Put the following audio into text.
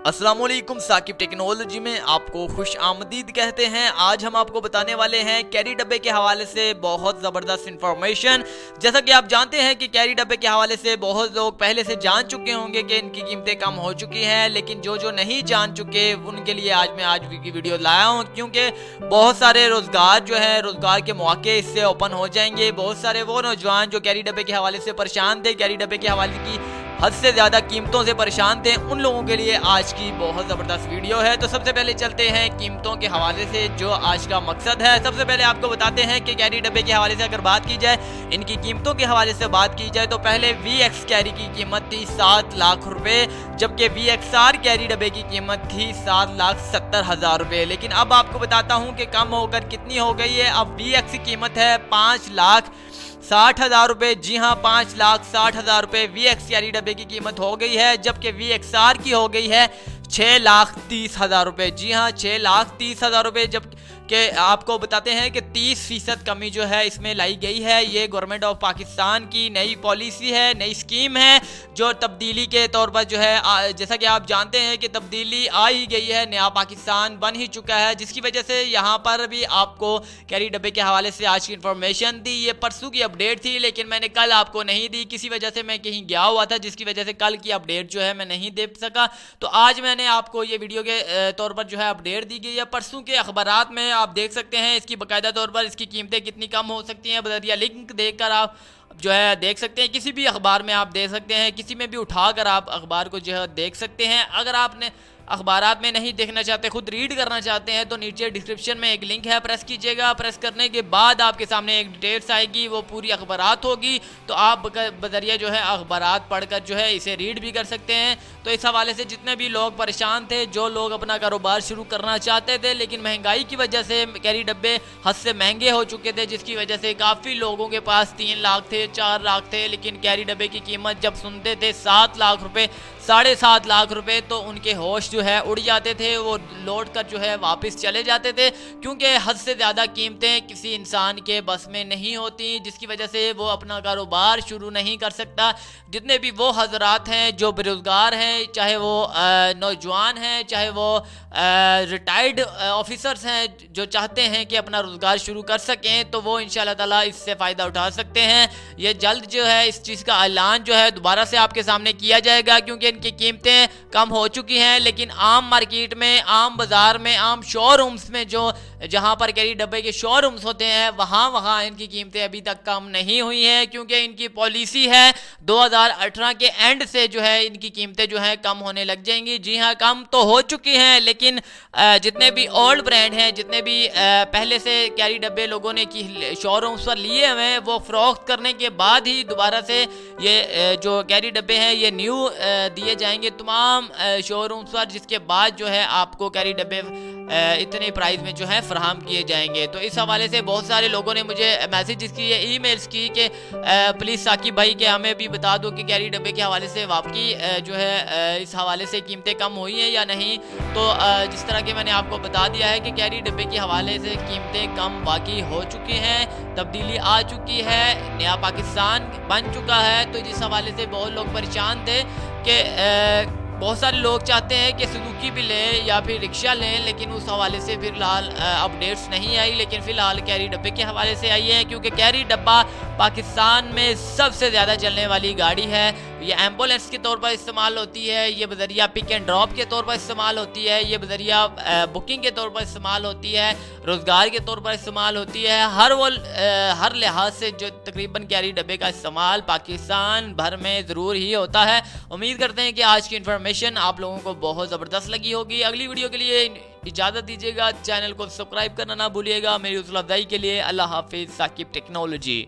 अस्सलामुअलैकुम, साकिब टेक्नोलॉजी में आपको खुश आमदीद कहते हैं। आज हम आपको बताने वाले हैं कैरी डब्बे के हवाले से बहुत ज़बरदस्त इंफॉर्मेशन। जैसा कि आप जानते हैं कि कैरी डब्बे के हवाले से बहुत लोग पहले से जान चुके होंगे कि इनकी कीमतें कम हो चुकी हैं, लेकिन जो नहीं जान चुके उनके लिए आज की वीडियो लाया हूँ, क्योंकि बहुत सारे रोज़गार के मौके इससे ओपन हो जाएंगे। बहुत सारे वो नौजवान जो कैरी डब्बे के हवाले से परेशान थे, कैरी डब्बे के हवाले की हद से ज़्यादा कीमतों से परेशान थे, उन लोगों के लिए आज की बहुत ज़बरदस्त वीडियो है। तो सबसे पहले चलते हैं कीमतों के हवाले से, जो आज का मकसद है। सबसे पहले आपको बताते हैं कि कैरी डब्बे के हवाले से अगर बात की जाए, इनकी कीमतों के हवाले से बात की जाए तो पहले VX कैरी की कीमत थी 7 लाख रुपए, जबकि VXR कैरी डब्बे की कीमत थी 7,70,000 रुपए। लेकिन अब आपको बताता हूँ कि कम होकर कितनी हो गई है। अब VX की कीमत है 5,60,000 रुपए। जी हाँ, 5,60,000 रुपए VX कैरी डब्बे की कीमत हो गई है, जबकि VXR की हो गई है 6,30,000 रुपए। जी हाँ, 6,30,000 रुपए। जब कि आपको बताते हैं कि 30% कमी जो है इसमें लाई गई है। ये गवर्नमेंट ऑफ पाकिस्तान की नई पॉलिसी है, नई स्कीम है, जो तब्दीली के तौर पर जो है, जैसा कि आप जानते हैं कि तब्दीली आ ही गई है, नया पाकिस्तान बन ही चुका है, जिसकी वजह से यहाँ पर भी आपको कैरी डब्बे के हवाले से आज की इन्फॉर्मेशन दी। ये परसों की अपडेट थी, लेकिन मैंने कल आपको नहीं दी, किसी वजह से मैं कहीं गया हुआ था, जिसकी वजह से कल की अपडेट जो है मैं नहीं दे सका। तो आज मैंने आपको ये वीडियो के तौर पर जो है अपडेट दी गई है। परसों के अखबारात में आप देख सकते हैं इसकी बाकायदा तौर पर इसकी कीमतें कितनी कम हो सकती हैं। बदरिया लिंक देखकर आप जो है देख सकते हैं, किसी भी अखबार में आप देख सकते हैं, किसी में भी उठाकर आप अखबार को जो है देख सकते हैं। अगर आपने अखबारात में नहीं देखना चाहते, खुद रीड करना चाहते हैं, तो नीचे डिस्क्रिप्शन में एक लिंक है, प्रेस कीजिएगा। प्रेस करने के बाद आपके सामने एक डिटेल्स आएगी, वो पूरी अखबारात होगी, तो आप बजरिया जो है अखबारात पढ़कर जो है इसे रीड भी कर सकते हैं। तो इस हवाले से जितने भी लोग परेशान थे, जो लोग अपना कारोबार शुरू करना चाहते थे, लेकिन महंगाई की वजह से कैरी डब्बे हद से महंगे हो चुके थे, जिसकी वजह से काफ़ी लोगों के पास 3 लाख थे, 4 लाख थे, लेकिन कैरी डब्बे की कीमत जब सुनते थे 7 लाख रुपए, 7.5 लाख रुपए, तो उनके होश जो है उड़ जाते थे। वो लौट कर जो है वापस चले जाते थे, क्योंकि हद से ज़्यादा कीमतें किसी इंसान के बस में नहीं होती, जिसकी वजह से वो अपना कारोबार शुरू नहीं कर सकता। जितने भी वो हजरात हैं जो बेरोज़गार हैं, चाहे वो नौजवान हैं, चाहे वो रिटायर्ड ऑफिसर्स हैं, जो चाहते हैं कि अपना रोज़गार शुरू कर सकें, तो वो इंशाल्लाह ताला इससे फ़ायदा उठा सकते हैं। ये जल्द जो है इस चीज़ का ऐलान जो है दोबारा से आपके सामने किया जाएगा, क्योंकि इनकी कीमतें कम हो चुकी हैं, लेकिन आम मार्केट में, आम बाज़ार में, आम शोरूम्स में, जहां पर कैरी डब्बे के शोरूम्स होते हैं, वहाँ इनकी कीमतें अभी तक कम नहीं हुई हैं, क्योंकि इनकी पॉलिसी है 2018 के एंड से जो है इनकी कीमतें जो है कम होने लग जाएंगी। जी हाँ, कम तो हो चुकी हैं, लेकिन जितने भी ओल्ड ब्रांड हैं, जितने भी पहले से कैरी डब्बे लोगों ने की शोरूम्स पर लिए हुए हैं, वो फ़रोख्त करने के बाद ही दोबारा से ये जो कैरी डब्बे हैं ये न्यू दिए जाएंगे तमाम शोरूम्स पर, जिसके बाद जो है आपको कैरी डब्बे इतने प्राइस में जो है फराहम किए जाएंगे। तो इस हवाले से बहुत सारे लोगों ने मुझे मैसेजेस किए, ईमेल्स की कि प्लीज़ साकिब भाई के हमें भी बता दो कि कैरी डब्बे के हवाले से वाकई जो है इस हवाले से कीमतें कम हुई हैं या नहीं। तो जिस तरह के मैंने आपको बता दिया है कि कैरी डब्बे के हवाले से कीमतें कम वाकई हो चुकी हैं, तब्दीली आ चुकी है, नया पाकिस्तान बन चुका है। तो जिस हवाले से बहुत लोग परेशान थे कि बहुत सारे लोग चाहते हैं कि सुजुकी भी लें या फिर रिक्शा लें, लेकिन उस हवाले से फ़िलहाल अपडेट्स नहीं आई, लेकिन फ़िलहाल कैरी डब्बे के हवाले से आई है, क्योंकि कैरी डब्बा पाकिस्तान में सबसे ज़्यादा चलने वाली गाड़ी है। ये एम्बुलेंस के तौर पर इस्तेमाल होती है, ये बजरिया पिक एंड ड्रॉप के तौर पर इस्तेमाल होती है, ये बजरिया बुकिंग के तौर पर इस्तेमाल होती है, रोज़गार के तौर पर इस्तेमाल होती है। हर लिहाज से जो तकरीबन कैरी डब्बे का इस्तेमाल पाकिस्तान भर में ज़रूर ही होता है। उम्मीद करते हैं कि आज की इन्फॉर्मेशन आप लोगों को बहुत ज़बरदस्त लगी होगी। अगली वीडियो के लिए इजाज़त दीजिएगा, चैनल को सब्सक्राइब करना ना भूलिएगा। मेरी हौसला अफजाई के लिए अल्लाह हाफिज़। साकिब टेक्नोलॉजी।